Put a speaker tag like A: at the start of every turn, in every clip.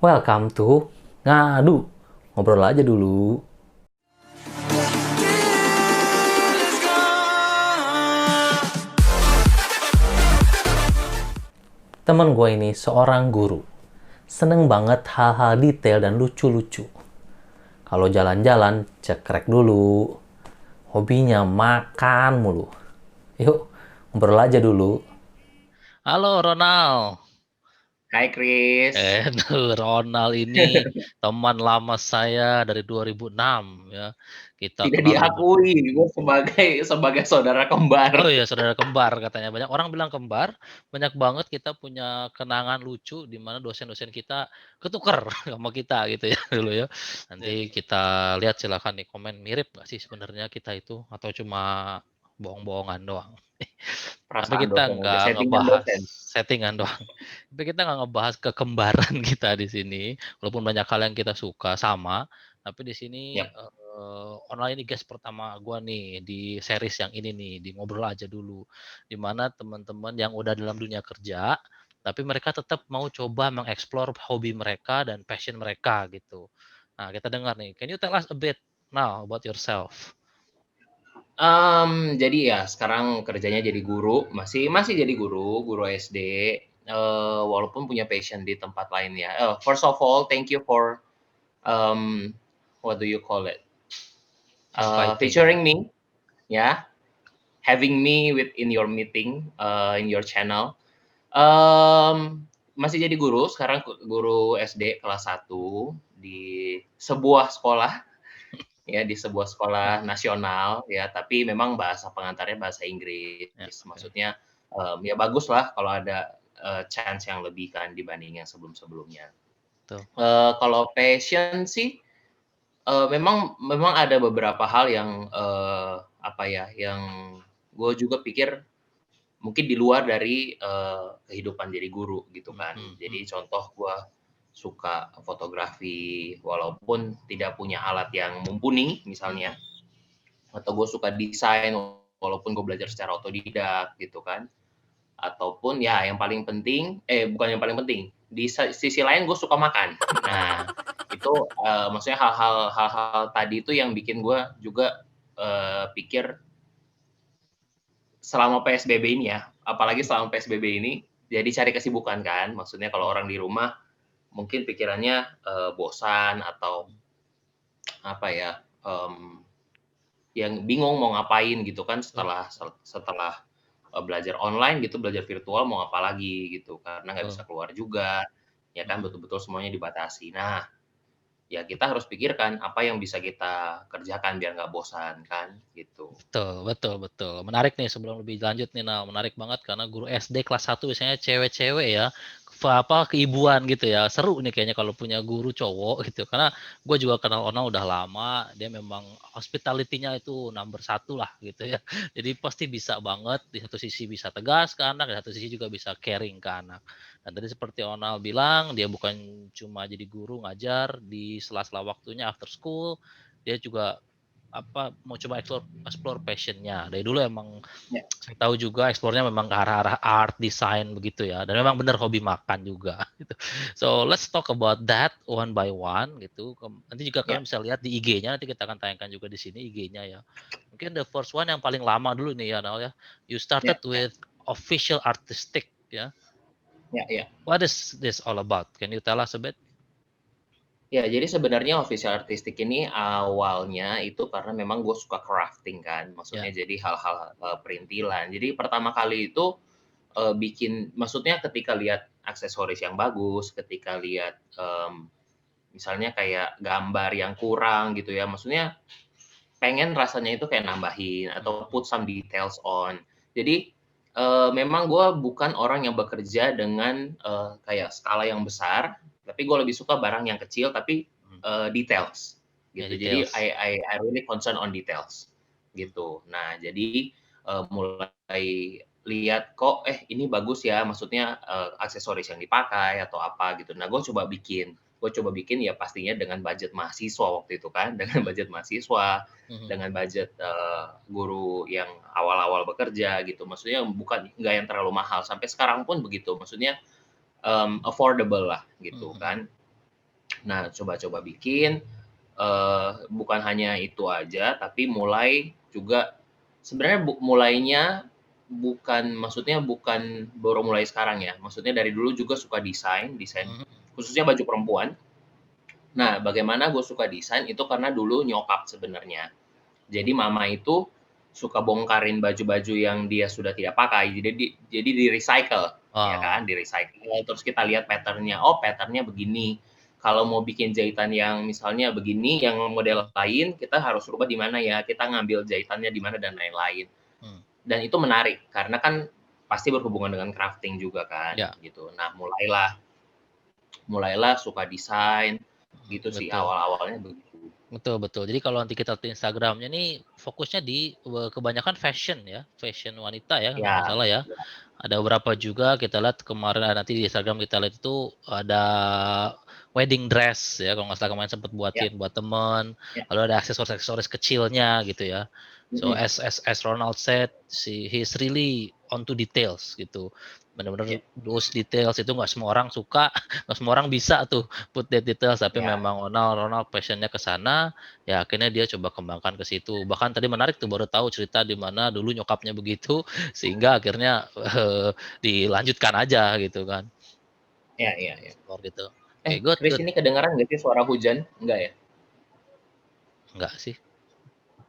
A: Welcome to Ngadu. Ngobrol aja dulu. Temen gue ini seorang guru. Seneng banget hal-hal detail dan lucu-lucu. Kalau jalan-jalan, cekrek dulu. Hobinya makan mulu. Yuk, ngobrol aja dulu.
B: Halo Ronald.
C: Hai Chris,
B: Ronald ini teman lama saya dari 2006 ya. Kita
C: tidak
B: kenal dari
C: diakui, gue sebagai saudara kembar.
B: Oh iya, saudara kembar katanya. Banyak orang bilang kembar, banyak banget kita punya kenangan lucu di mana dosen-dosen kita ketukar sama kita gitu ya dulu ya. Nanti kita lihat silakan di komen mirip nggak sih sebenarnya kita itu atau cuma bohong-bohongan doang. Tapi
C: Perasaan
B: kita
C: dosen aja,
B: nggak
C: settingan
B: ngebahas
C: dosen.
B: settingan doang. Tapi kita nggak ngebahas kekembaran kita di sini, walaupun banyak hal yang kita suka sama, tapi di sini,
C: Yap.
B: online ini guest pertama gua nih di series yang ini nih, di Ngobrol Aja Dulu. Di mana teman-teman yang udah dalam dunia kerja, tapi mereka tetap mau coba mengeksplor hobi mereka dan passion mereka gitu. Nah, kita dengar nih, can you tell us a bit now about yourself?
C: Jadi ya sekarang kerjanya jadi guru, masih jadi guru SD, walaupun punya passion di tempat lain ya. First of all, thank you for, what do you call it,
B: Inviting ya?
C: featuring me, ya, having me in your meeting, in your channel. Masih jadi guru, sekarang guru SD kelas 1 di sebuah sekolah, ya, di sebuah sekolah nasional, ya, tapi memang bahasa pengantarnya bahasa Inggris.
B: Ya, oke.
C: Maksudnya, ya baguslah kalau ada, chance yang lebih kan dibanding yang sebelum-sebelumnya.
B: Betul.
C: Kalau passion sih, memang ada beberapa hal yang, apa ya, yang gue juga pikir mungkin di luar dari, kehidupan jadi guru gitu kan.
B: Mhm
C: Jadi
B: mhm.
C: contoh gue suka fotografi walaupun tidak punya alat yang mumpuni misalnya, atau gue suka desain walaupun gue belajar secara otodidak gitu kan. Ataupun ya yang paling penting bukan yang paling penting, di sisi lain gue suka makan. Nah,
B: Oh.
C: itu, maksudnya hal-hal tadi itu yang bikin gue juga, pikir selama PSBB ini ya, apalagi selama PSBB ini, jadi cari kesibukan kan. Maksudnya kalau
B: Mhm
C: orang di rumah mungkin pikirannya, bosan atau apa ya, yang bingung mau ngapain gitu kan
B: betul
C: setelah, belajar online gitu, belajar virtual mau ngapa lagi gitu, karena nggak bisa
B: betul.
C: keluar juga, ya kan
B: Mhm.
C: betul-betul semuanya dibatasi. Nah, ya kita harus pikirkan apa yang bisa kita kerjakan biar nggak bosan kan, gitu.
B: Betul betul betul. Menarik nih sebelum lebih lanjut nih, nah menarik banget karena guru SD kelas 1 biasanya cewek-cewek ya, keibuan gitu ya. Seru nih kayaknya kalau punya guru cowok gitu, karena gue juga kenal Ona udah lama, dia memang hospitality-nya itu nomor satu lah gitu ya. Jadi pasti bisa banget, di satu sisi bisa tegas ke anak, di satu sisi juga bisa caring ke anak. Dan tadi seperti Onal bilang, dia bukan cuma jadi guru ngajar di sela-sela waktunya after school, dia juga mau coba explore passion-nya. Dari dulu emang
C: Ya.
B: saya tahu juga explore-nya memang ke arah-arah art, design begitu ya, dan memang benar hobi makan juga gitu. So, let's talk about that one by one gitu. Nanti juga
C: Ya.
B: kalian bisa lihat di IG-nya, nanti kita akan tayangkan juga di sini IG-nya ya. Mungkin the first one yang paling lama dulu nih ya, Nal ya. You
C: Ya.
B: started
C: Ya.
B: with official artistic ya.
C: Ya. Ya.
B: What is this all about? Can you tell us a bit?
C: Ya, jadi sebenarnya official artistik ini awalnya itu karena memang gue suka crafting kan,
B: Ya.
C: maksudnya jadi hal-hal, perintilan. Jadi pertama kali itu, bikin maksudnya ketika lihat aksesoris yang bagus, ketika lihat, misalnya kayak gambar yang kurang gitu ya, maksudnya pengen rasanya itu kayak nambahin atau
B: Mhm.
C: put some details on. Jadi, memang gue bukan orang yang bekerja dengan, kayak skala yang besar, tapi gue lebih suka barang yang kecil tapi,
B: Mhm.
C: details,
B: Ya
C: gitu. Jadi
B: details.
C: I really concern on details,
B: Mhm.
C: gitu. Nah, jadi, mulai lihat, kok, ini bagus ya, maksudnya, aksesoris yang dipakai atau apa gitu. Nah, gue coba bikin ya pastinya dengan budget mahasiswa waktu itu kan, dengan
B: Mhm.
C: budget mahasiswa,
B: Mhm.
C: dengan budget, guru yang awal-awal bekerja gitu. Maksudnya nggak yang terlalu mahal, sampai sekarang pun begitu. Maksudnya, affordable lah gitu
B: Mhm.
C: kan. Nah, coba-coba bikin, bukan hanya itu aja, tapi mulai juga sebenarnya mulainya maksudnya bukan baru mulai sekarang ya, maksudnya dari dulu juga suka desain desain
B: Mhm.
C: khususnya baju perempuan. Nah, bagaimana gue suka desain itu karena dulu nyokap sebenarnya. Jadi mama itu suka bongkarin baju-baju yang dia sudah tidak pakai, jadi di-recycle, ya
B: Wow.
C: kan, di-recycle, terus kita lihat pattern-nya, oh pattern-nya begini. Kalau mau bikin jahitan yang misalnya begini, yang model
B: Mhm.
C: lain, kita harus rubah di mana ya, kita ngambil jahitannya di mana dan lain-lain.
B: Mmm.
C: Dan itu menarik, karena kan pasti berhubungan dengan crafting juga kan,
B: Ya.
C: gitu. Nah, mulailah suka desain, gitu sih
B: Betul.
C: awal-awalnya begitu.
B: Betul betul. Jadi kalau nanti kita lihat di Instagram-nya nih fokusnya di, kebanyakan fashion ya, fashion wanita ya kalau nggak
C: Ya,
B: salah ya. Ada beberapa juga kita lihat kemarin nanti di Instagram kita lihat itu ada wedding dress ya kalau nggak salah kemarin sempet
C: ya,
B: buatin buat temen,
C: ya,
B: lalu ada aksesoris-aksesoris kecilnya gitu ya. So
C: mhm,
B: as Ronald said, he's really onto details gitu.
C: ya,
B: Benar-benar those details itu nggak semua orang suka, nggak semua orang bisa tuh put that details, tapi
C: ya.
B: memang Ronald passion-nya ke sana, ya akhirnya dia coba kembangkan ke situ. Bahkan tadi menarik tuh baru tahu cerita di mana dulu nyokapnya begitu, sehingga akhirnya, dilanjutkan aja gitu kan,
C: Iya, iya, iya.
B: explore gitu. Oke, good
C: Chris
B: good.
C: ini kedengeran nggak sih suara hujan? Enggak ya?
B: Enggak sih,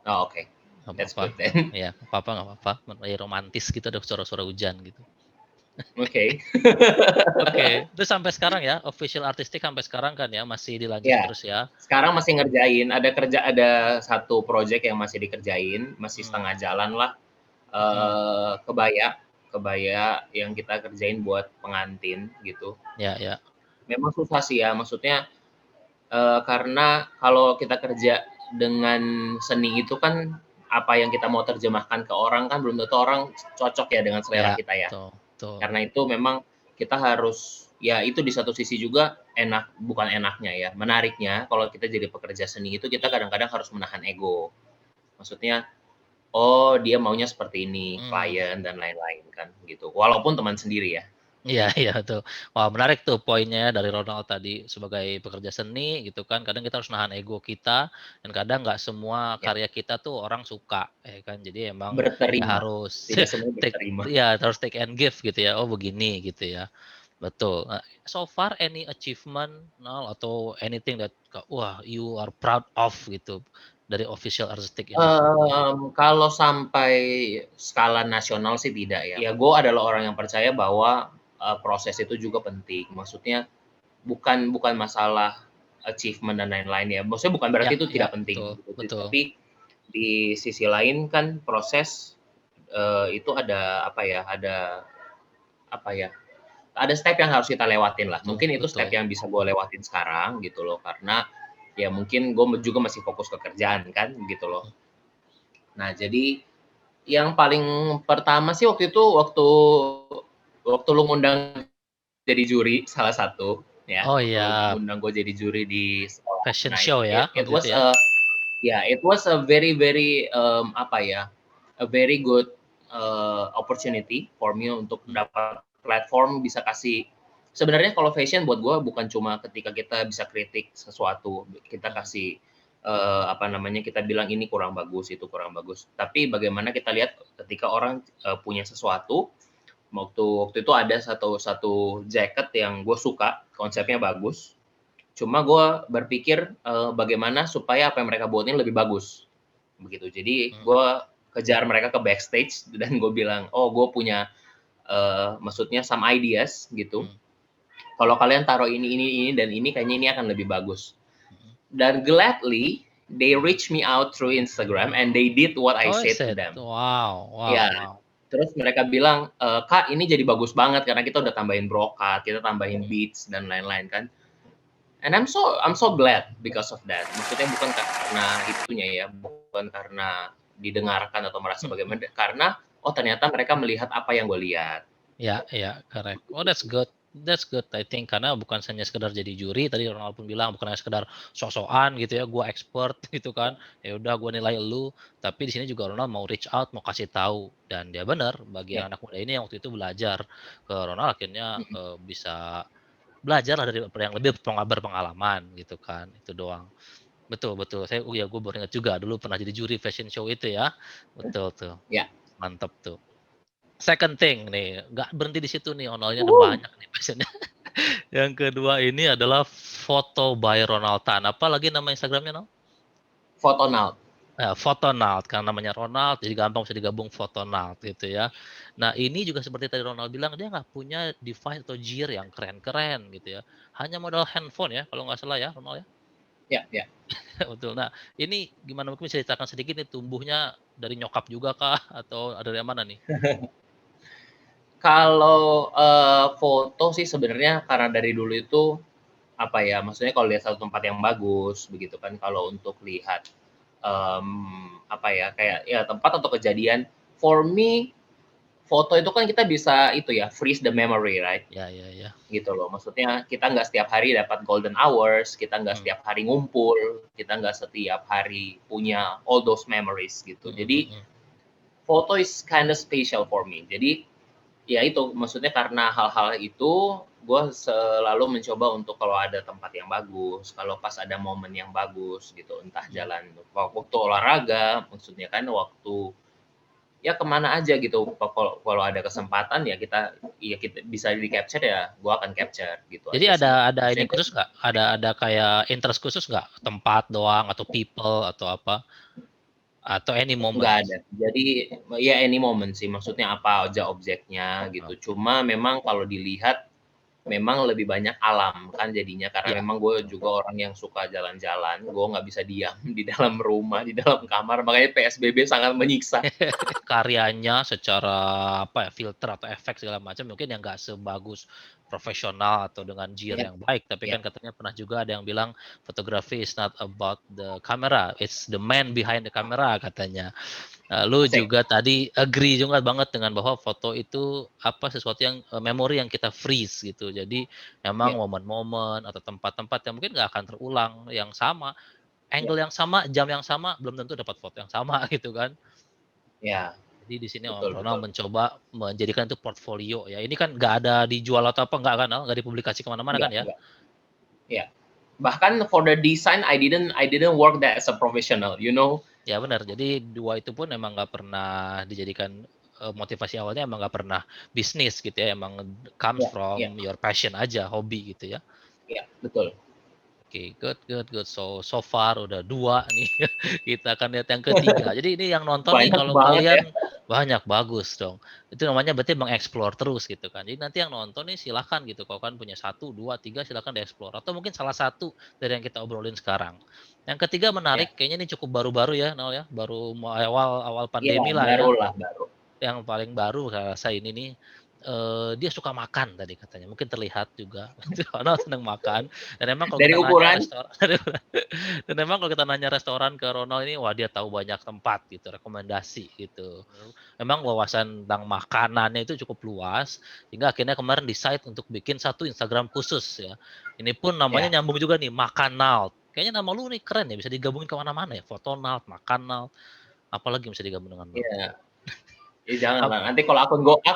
C: Oh, oke.
B: nggak
C: That's
B: apa-apa.
C: good then.
B: Iya, nggak apa-apa, lagi romantis gitu ada suara-suara hujan gitu.
C: Oke.
B: Oke, terus sampai sekarang ya, official artistik sampai sekarang kan ya, masih dilanjutin
C: Ya,
B: terus ya?
C: sekarang masih ngerjain, ada satu project yang masih dikerjain, masih
B: Mmm.
C: setengah jalan lah,
B: Mhm.
C: kebaya kebaya yang kita kerjain buat pengantin gitu.
B: Ya ya.
C: Memang susah sih ya, maksudnya, karena kalau kita kerja dengan seni itu kan, apa yang kita mau terjemahkan ke orang kan belum tentu orang cocok ya dengan selera
B: Ya,
C: kita ya.
B: betul betul.
C: Karena itu memang kita harus ya itu di satu sisi juga bukan enaknya ya, menariknya kalau kita jadi pekerja seni itu kita kadang-kadang harus menahan ego. Maksudnya, oh dia maunya seperti ini,
B: Mmm.
C: klien dan lain-lain kan gitu, walaupun teman sendiri ya.
B: Iya iya betul. Wah menarik tuh poinnya dari Ronald tadi, sebagai pekerja seni gitu kan, kadang kita harus nahan ego kita, dan kadang nggak semua
C: Ya,
B: karya kita tuh orang suka, ya kan. Jadi emang ya
C: berterima,
B: harus
C: tidak semua
B: take
C: berterima.
B: ya harus take and give gitu ya, oh begini gitu ya, betul. Nah, so far any achievement, Nal, atau anything that wah you are proud of gitu, dari official artistic ini?
C: Kalau sampai skala nasional sih tidak ya. Ya gue adalah orang yang percaya bahwa, proses itu juga penting. Maksudnya bukan bukan masalah achievement dan lain-lain ya. Maksudnya bukan
B: Ya
C: berarti itu
B: ya,
C: tidak penting
B: betul
C: gitu,
B: betul.
C: tapi di sisi lain kan proses, itu ada apa ya, apa ya, ada step yang harus kita lewatin lah.
B: Betul
C: Mungkin itu step
B: betul.
C: yang bisa gue lewatin sekarang gitu loh, karena ya mungkin gue juga masih fokus ke kerjaan kan gitu loh.
B: Mhm.
C: Nah jadi yang paling pertama sih waktu itu waktu waktu lu ngundang jadi juri salah satu ya,
B: Oh
C: waktu lu
B: iya,
C: ngundang gue jadi juri di sekolah.
B: fashion
C: Nah
B: show ya
C: it
B: waktu itu
C: was
B: ya?
C: it was a very very, apa ya, a very good, opportunity for me untuk
B: Mmm.
C: dapat platform bisa kasih sebenarnya kalau fashion buat gue bukan cuma ketika kita bisa kritik sesuatu, kita
B: Mhm.
C: kasih, apa namanya, kita bilang ini kurang bagus, itu kurang bagus. Tapi bagaimana kita lihat ketika orang, punya sesuatu, waktu itu ada satu satu jaket yang gue suka,
B: Mhm.
C: konsepnya bagus, cuma gue berpikir, bagaimana supaya apa yang mereka buat ini lebih bagus, begitu. Jadi
B: Mhm.
C: gue kejar mereka ke backstage dan gue bilang, "Oh gue punya, maksudnya some ideas gitu,
B: Mhm.
C: kalau kalian taruh ini, dan ini kayaknya ini akan lebih bagus."
B: Mhm.
C: Dan gladly they reach me out through Instagram and they did what I
B: Oh, I
C: said to
B: said,
C: them.
B: wow wow
C: Ya,
B: wow.
C: terus mereka bilang, "Kak, ini jadi bagus banget karena kita udah tambahin brokat, kita tambahin
B: Mhm.
C: beads dan lain-lain kan." And I'm so glad because of that. Maksudnya bukan karena itunya ya, bukan karena didengarkan atau merasa
B: Mhm.
C: bagaimana, karena, oh ternyata mereka melihat apa yang gue lihat.
B: Ya ya, correct. Oh, that's good I think, karena bukan hanya sekedar jadi juri, tadi Ronald pun bilang bukan hanya sekedar sok-sokan gitu ya, gua expert gitu kan, ya udah gua nilai elu, tapi di sini juga Ronald mau reach out, mau kasih tahu, dan dia benar bagi
C: Ya,
B: anak muda ini yang waktu itu belajar ke Ronald akhirnya,
C: mhm,
B: bisa belajarlah dari yang lebih berpengalaman gitu kan, itu doang. Betul betul, gue baru ingat juga dulu pernah jadi juri fashion show itu ya, betul tuh,
C: Ya.
B: mantep tuh. Second thing nih, nggak berhenti di situ nih, Ono, ini ada
C: Wuh,
B: banyak nih passion-nya. Yang kedua ini adalah foto by Ronald Tan, apa lagi nama Instagramnya, No?
C: Photonaut.
B: Photonaut, karena namanya Ronald, jadi gampang bisa digabung Photonaut gitu ya. Nah ini juga seperti tadi Ronald bilang, dia nggak punya device atau gear yang keren-keren gitu ya. Hanya modal handphone ya, kalau nggak salah ya Ronald ya?
C: Ya, ya.
B: Betul. Nah ini gimana mungkin bisa diceritakan sedikit nih tumbuhnya dari nyokap juga kah? Atau ada dari mana nih?
C: Kalau, foto sih sebenarnya karena dari dulu itu, apa ya, maksudnya kalau lihat satu tempat yang bagus begitu kan, kalau untuk lihat, apa ya, kayak ya tempat atau kejadian, for me, foto itu kan kita bisa itu ya, freeze the memory, right?
B: Ya ya ya.
C: Gitu loh. Maksudnya kita nggak setiap hari dapat golden hours, kita nggak
B: Mmm,
C: setiap hari ngumpul, kita nggak setiap hari punya all those memories gitu.
B: mhm
C: Jadi
B: mhm.
C: foto is kinda special for me. Jadi ya itu, maksudnya karena hal-hal itu, gue selalu mencoba untuk kalau ada tempat yang bagus, kalau pas ada momen yang bagus gitu, entah
B: Mmm.
C: jalan waktu olahraga, maksudnya kan waktu ya kemana aja gitu, kalau kalau ada kesempatan ya kita bisa di-capture ya, gue akan capture gitu
B: Jadi
C: aja sih.
B: ada ini
C: Maksudnya
B: khusus nggak? Ada kayak interest khusus nggak? Tempat doang atau people atau apa? Atau any
C: nggak
B: moments?
C: ada. Jadi ya any moment sih, maksudnya apa aja objeknya gitu.
B: Oke.
C: Cuma memang kalau dilihat memang lebih banyak alam kan jadinya, karena
B: Iya,
C: memang gue
B: betul.
C: juga orang yang suka jalan-jalan, gue nggak bisa diam di dalam rumah, di dalam kamar, makanya PSBB sangat menyiksa.
B: Karyanya secara apa ya, filter atau efek segala macam mungkin yang nggak sebagus profesional atau dengan gear
C: Iya,
B: yang baik, tapi
C: iya,
B: kan katanya pernah juga ada yang bilang fotografi is not about the camera, it's the man behind the camera katanya. Lu
C: asik.
B: juga tadi agree juga banget dengan bahwa foto itu apa, sesuatu yang, memori yang kita freeze gitu. Jadi memang
C: Iya,
B: momen-momen atau tempat-tempat yang mungkin nggak akan terulang yang sama,
C: iya,
B: angle yang sama, jam yang sama, belum tentu dapat foto yang sama gitu kan.
C: iya,
B: Jadi di sini Om
C: betul,
B: Ronald
C: betul.
B: mencoba menjadikan itu portfolio ya. Ini kan nggak ada dijual atau apa, nggak kan, oh, nggak dipublikasi ke mana-mana kan ya?
C: Enggak, iya. Bahkan for the design, I didn't work that as a professional, you know?
B: Ya benar, jadi 2 itu pun emang nggak pernah dijadikan, motivasi awalnya emang nggak pernah bisnis gitu ya, emang comes
C: Iya, iya,
B: from your passion aja, hobi gitu ya.
C: iya, betul.
B: Oke, good good good. So far udah 2 nih, kita akan lihat yang ketiga. Jadi ini yang nonton nih
C: Banyak
B: kalau
C: banget ya.
B: kalian banyak, bagus dong. Itu namanya berarti mengeksplor terus gitu kan. Jadi nanti yang nonton nih silahkan gitu, kalau kan punya 1, 2, 3 silahkan dieksplor, atau mungkin salah satu dari yang kita obrolin sekarang. Yang ketiga
C: Iya,
B: menarik, kayaknya ini cukup baru-baru ya, Nol ya, baru mau awal awal
C: iya,
B: pandemi lah ya.
C: barulah, baru.
B: Yang paling baru saya rasa ini nih, dia suka makan tadi katanya, mungkin terlihat juga karena senang makan, dan emang kalau
C: Dari
B: kita nanya
C: ukuran,
B: restoran dan emang kalau kita nanya restoran ke Ronald ini, wah dia tahu banyak tempat gitu, rekomendasi gitu. Memang wawasan tentang makanannya itu cukup luas, hingga akhirnya kemarin decide untuk bikin satu Instagram khusus ya. Ini pun namanya
C: ya,
B: nyambung juga nih, Makannaut. Kayaknya nama lu nih keren ya, bisa digabungin ke mana-mana ya, Fotonaut, Makannaut, apalagi yang bisa digabung dengan lu?
C: iya. Janganlah, nanti kalau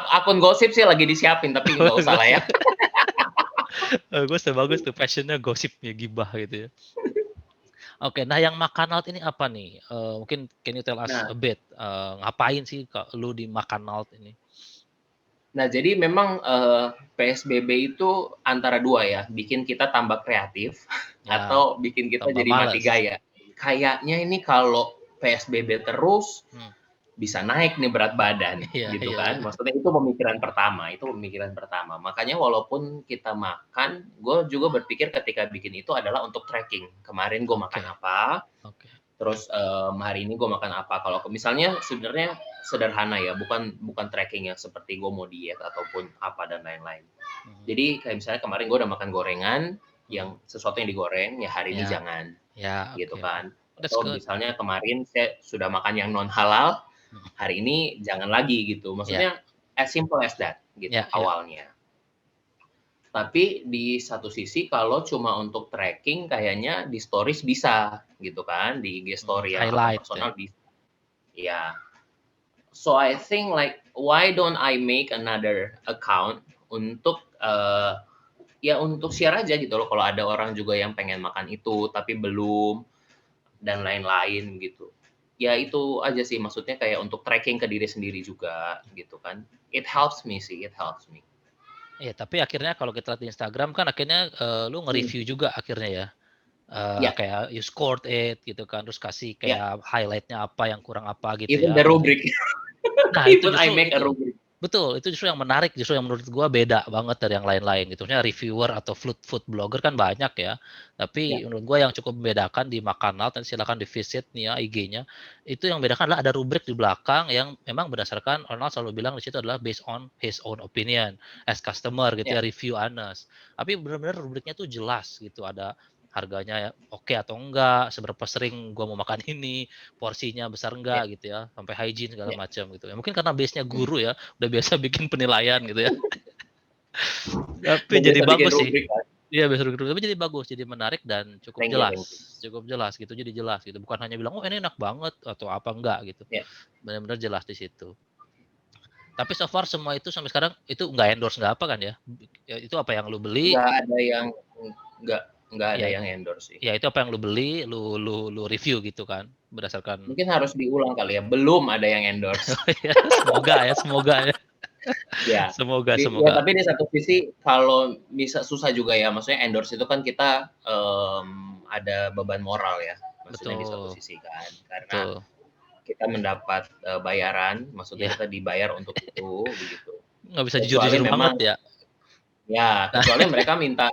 C: akun gosip sih lagi disiapin, tapi nggak usah lah ya.
B: Bagus tuh bagus tuh, passion-nya gosipnya, gibah gitu ya. Oke, nah yang Makannaut ini apa nih? Mungkin can you tell us
C: Nah
B: a bit, ngapain sih lu di Makannaut ini?
C: nah jadi memang, PSBB itu antara 2 ya, bikin kita tambah kreatif
B: Ya,
C: atau bikin kita
B: tambah
C: jadi mati
B: males.
C: gaya. Kayaknya ini kalau PSBB terus,
B: Hmm,
C: bisa naik nih berat badan,
B: iya
C: gitu
B: iya
C: kan.
B: iya.
C: Maksudnya itu pemikiran pertama. Makanya walaupun kita makan, gue juga berpikir ketika bikin itu adalah untuk tracking. Kemarin gue makan
B: Oke
C: apa,
B: oke.
C: terus, hari ini gue makan apa. Kalau misalnya sebenarnya sederhana ya, bukan bukan tracking yang seperti gue mau diet ataupun apa dan lain-lain.
B: Mhm
C: Jadi kayak misalnya kemarin gue udah makan gorengan,
B: mhm.
C: yang sesuatu yang digoreng, ya hari ini
B: Ya
C: jangan,
B: ya,
C: gitu
B: oke oke.
C: kan.
B: That's
C: Atau
B: good.
C: misalnya kemarin saya sudah makan yang non halal,
B: Mhm.
C: hari ini jangan lagi gitu.
B: Ya
C: Maksudnya as simple as that gitu
B: ya ya.
C: awalnya. Tapi di satu sisi kalau cuma untuk tracking kayaknya di stories bisa gitu kan, di IG story yang akun
B: Highlight ya.
C: personal bisa. Ya. So I think like why don't I make another account untuk ya untuk share aja gitu loh, kalau ada orang juga yang pengen makan itu tapi belum, dan lain-lain gitu. Ya itu aja sih, maksudnya kayak untuk tracking ke diri sendiri juga gitu kan. It helps me sih, it helps me.
B: Iya, tapi akhirnya kalau kita lihat di Instagram kan akhirnya, lu
C: Hmm,
B: nge-review juga akhirnya ya,
C: ya,
B: kayak you scored it gitu kan, terus kasih
C: ya,
B: kayak highlight-nya apa, yang kurang apa gitu
C: even
B: ya.
C: the rubric,
B: Nah, itu
C: even I
B: justru
C: make a rubric.
B: betul, itu justru yang menarik, justru yang menurut gua beda banget dari yang lain-lain gitu. Maksudnya reviewer atau food blogger kan banyak ya,
C: Ya,
B: tapi menurut gua yang cukup membedakan di Makanal, dan silakan di-visit nih ya IG-nya, itu yang membedakan adalah ada rubrik di belakang yang memang berdasarkan Ronald selalu bilang di situ adalah based on his own opinion as customer gitu
C: ya,
B: ya, review honest. Tapi benar-benar rubriknya tuh jelas gitu, ada harganya ya oke atau enggak, seberapa sering gua mau makan ini, porsinya besar
C: ya,
B: enggak gitu ya, sampai hygiene segala
C: ya.
B: macam gitu ya. Mungkin karena base-nya
C: Hmm.
B: guru ya, udah biasa bikin penilaian gitu ya. Tapi
C: Udah
B: jadi
C: biasa bikin
B: bagus sih.
C: rubrik kan.
B: Iya, base guru, tapi jadi bagus, jadi menarik dan
C: Thank you, thank you.
B: cukup jelas gitu, jadi jelas gitu. Bukan hanya bilang, "Oh, ini enak banget," atau apa, enggak gitu.
C: Ya,
B: Benar-benar jelas di situ. Tapi so far semua itu sampai sekarang itu nggak endorse, nggak apa kan ya? Ya itu apa yang lu beli,
C: nggak ada yang nggak nggak ada
B: ya
C: yang endorse sih.
B: ya itu apa yang lu beli, lu review gitu kan, berdasarkan
C: Mungkin harus diulang kali ya, belum ada yang endorse.
B: ya semoga ya.
C: Ya, ya
B: Semoga.
C: tapi di satu sisi kalau bisa susah juga ya, maksudnya endorse itu kan kita, ada beban moral ya, maksudnya di satu
B: Betul
C: sisi kan, karena
B: betul.
C: kita mendapat, bayaran, maksudnya
B: Ya,
C: kita dibayar untuk itu, begitu.
B: nggak bisa
C: Kecuali
B: jujur-jujur banget
C: memang
B: ya.
C: ya,
B: Nah,
C: kecuali mereka minta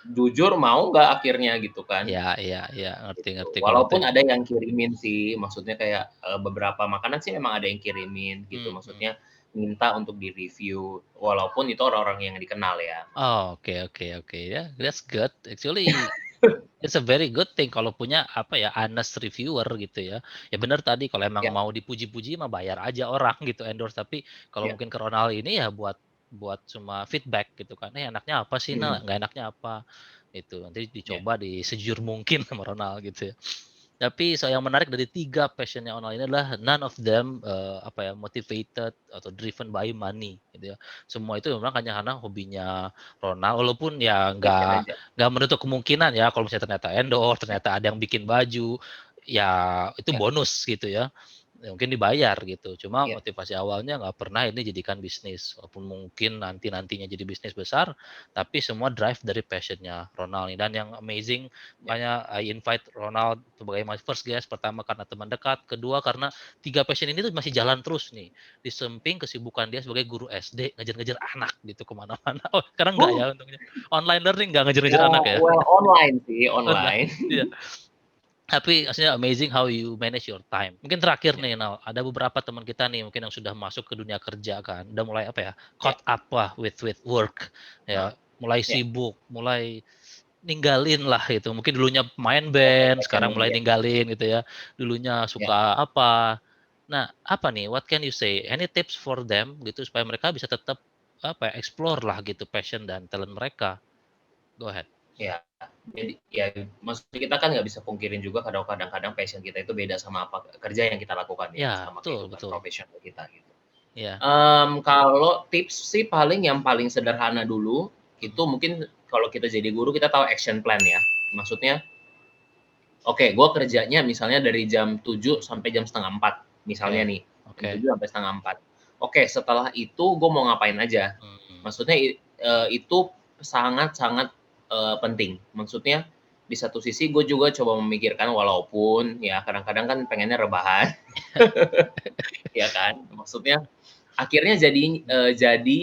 C: jujur mau nggak akhirnya gitu kan,
B: iya,
C: gitu.
B: ngerti kalau itu
C: Walaupun
B: ya.
C: ada yang kirimin sih, maksudnya kayak, beberapa makanan sih memang ada yang kirimin gitu,
B: Mhm.
C: maksudnya minta untuk di-review, walaupun itu orang-orang yang dikenal ya.
B: Oh, oke, ya, that's good. Actually, it's a very good thing kalau punya, apa ya, honest reviewer gitu ya. Ya benar tadi kalau emang
C: Ya,
B: mau dipuji-puji mah bayar aja orang gitu endorse, tapi kalau
C: ya,
B: mungkin ke Ronald ini ya buat cuma feedback gitu kan, "Eh, enaknya apa sih,
C: mhm,
B: Nak? Nggak enaknya apa?" Itu, nanti
C: ya,
B: dicoba sejujur mungkin sama Ronald gitu ya. Tapi yang menarik dari 3 passion-nya online ini adalah none of them, apa ya, motivated atau driven by money gitu ya. Semua itu memang hanya karena hobinya Ronald, walaupun ya
C: passion aja.
B: nggak menutup kemungkinan ya kalau misalnya ternyata endorse, ternyata ada yang bikin baju, ya itu
C: Ya,
B: bonus gitu ya. Ya mungkin dibayar gitu, cuma
C: ya,
B: motivasi awalnya nggak pernah ini jadikan bisnis, walaupun mungkin nantinya jadi bisnis besar, tapi semua drive dari passion-nya Ronald nih. Dan yang amazing,
C: ya,
B: makanya I invite Ronald sebagai my first guest, pertama karena teman dekat, kedua karena 3 passion ini tuh masih jalan terus nih, di samping kesibukan dia sebagai guru SD, ngejar-ngejar anak gitu ke mana-mana. Oh, sekarang nggak
C: oh,
B: ya untungnya, online learning nggak ngejar-ngejar
C: ya,
B: anak ya?
C: well online sih,
B: Online,
C: online.
B: iya. Tapi maksudnya amazing how you manage your time. Mungkin terakhir
C: Ya,
B: nih, nah ada beberapa teman kita nih mungkin yang sudah masuk ke dunia kerja kan, udah mulai apa ya,
C: ya,
B: caught up lah with work
C: heeh,
B: ya, mulai
C: ya,
B: sibuk, mulai ninggalin lah gitu. Mungkin dulunya main
C: passion
B: band, sekarang
C: passion
B: mulai
C: ya,
B: ninggalin gitu ya. Dulunya
C: ya.
B: suka apa. Nah, apa nih, what can you say? Any tips for them gitu supaya mereka bisa tetap apa ya, explore lah gitu passion dan talent mereka? Go ahead.
C: Ya, jadi ya maksudnya kita kan nggak bisa pungkirin juga kadang-kadang passion kita itu beda sama apa kerja yang kita lakukan ya,
B: Ya,
C: sama
B: betul
C: kehidupan
B: betul.
C: profesional kita gitu.
B: Ya.
C: Kalau tips sih paling yang paling sederhana dulu, itu
B: Mhm.
C: mungkin kalau kita jadi guru kita tahu action plan ya. Maksudnya, oke gue kerjanya misalnya dari jam 7 sampai jam setengah 4 misalnya
B: Oke
C: nih, jam
B: oke.
C: 7 sampai setengah 4. Oke setelah itu gue mau ngapain aja.
B: Mhm.
C: Maksudnya itu sangat-sangat, penting. Maksudnya di satu sisi gue juga coba memikirkan walaupun ya kadang-kadang kan pengennya rebahan, ya kan. Maksudnya akhirnya jadi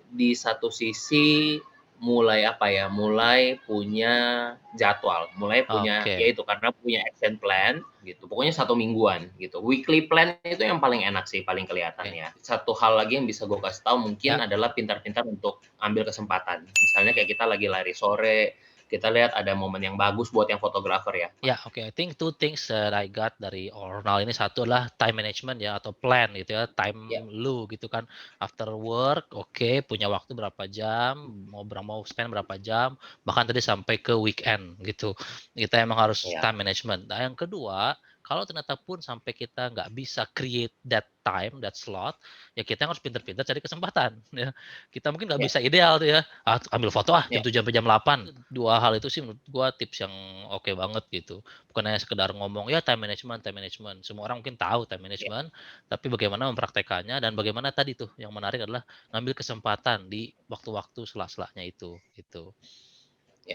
C: di satu sisi mulai apa ya, mulai punya jadwal, mulai punya ya
B: Oke.
C: itu karena punya action plan gitu, pokoknya 1 mingguan gitu. Weekly plan itu yang paling enak sih, paling kelihatan
B: Oke.
C: ya. Satu hal lagi yang bisa gue kasih tahu mungkin
B: Ya.
C: adalah pintar-pintar untuk ambil kesempatan. Misalnya
B: Mhm.
C: kayak kita lagi lari sore, kita lihat ada momen yang bagus buat yang fotografer ya.
B: Ya, oke. I think two things that I got dari Ornal ini, satu adalah time management ya atau plan gitu ya,
C: Ya,
B: time lu gitu kan. After work, oke, punya waktu berapa jam, mau spend berapa jam, bahkan tadi sampai ke weekend gitu. Kita emang harus
C: ya,
B: time management. Nah, yang kedua, kalau ternyata pun sampai kita nggak bisa create that time, that slot, ya kita harus pintar-pintar cari kesempatan. Ya, kita mungkin nggak bisa ideal tuh ya. Ambil foto jam 7 sampai jam 8. Dua hal itu sih menurut gua tips yang oke banget gitu. Bukan hanya sekedar ngomong ya time management, time management. Semua orang mungkin tahu time management, tapi bagaimana mempraktekannya dan bagaimana tadi tuh yang menarik adalah ngambil kesempatan di waktu-waktu sela-selanya itu. Gitu.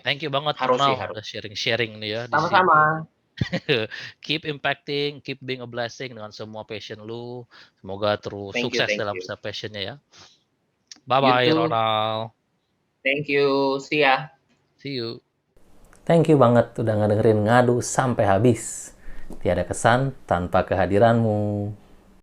B: Thank you banget
C: Harus sih,
B: Ronald
C: harus.
B: udah sharing-sharing nih ya di sini.
C: Sama-sama.
B: Keep impacting, keep being a blessing dengan semua passion lu. Semoga terus
C: Thank you,
B: sukses
C: thank
B: dalam
C: you.
B: passionnya ya.
C: You
B: Bye-bye
C: too.
B: Ronald.
C: Thank you. See ya.
B: See you.
A: Thank you banget udah ngedengerin ngadu sampai habis. Tiada kesan tanpa kehadiranmu.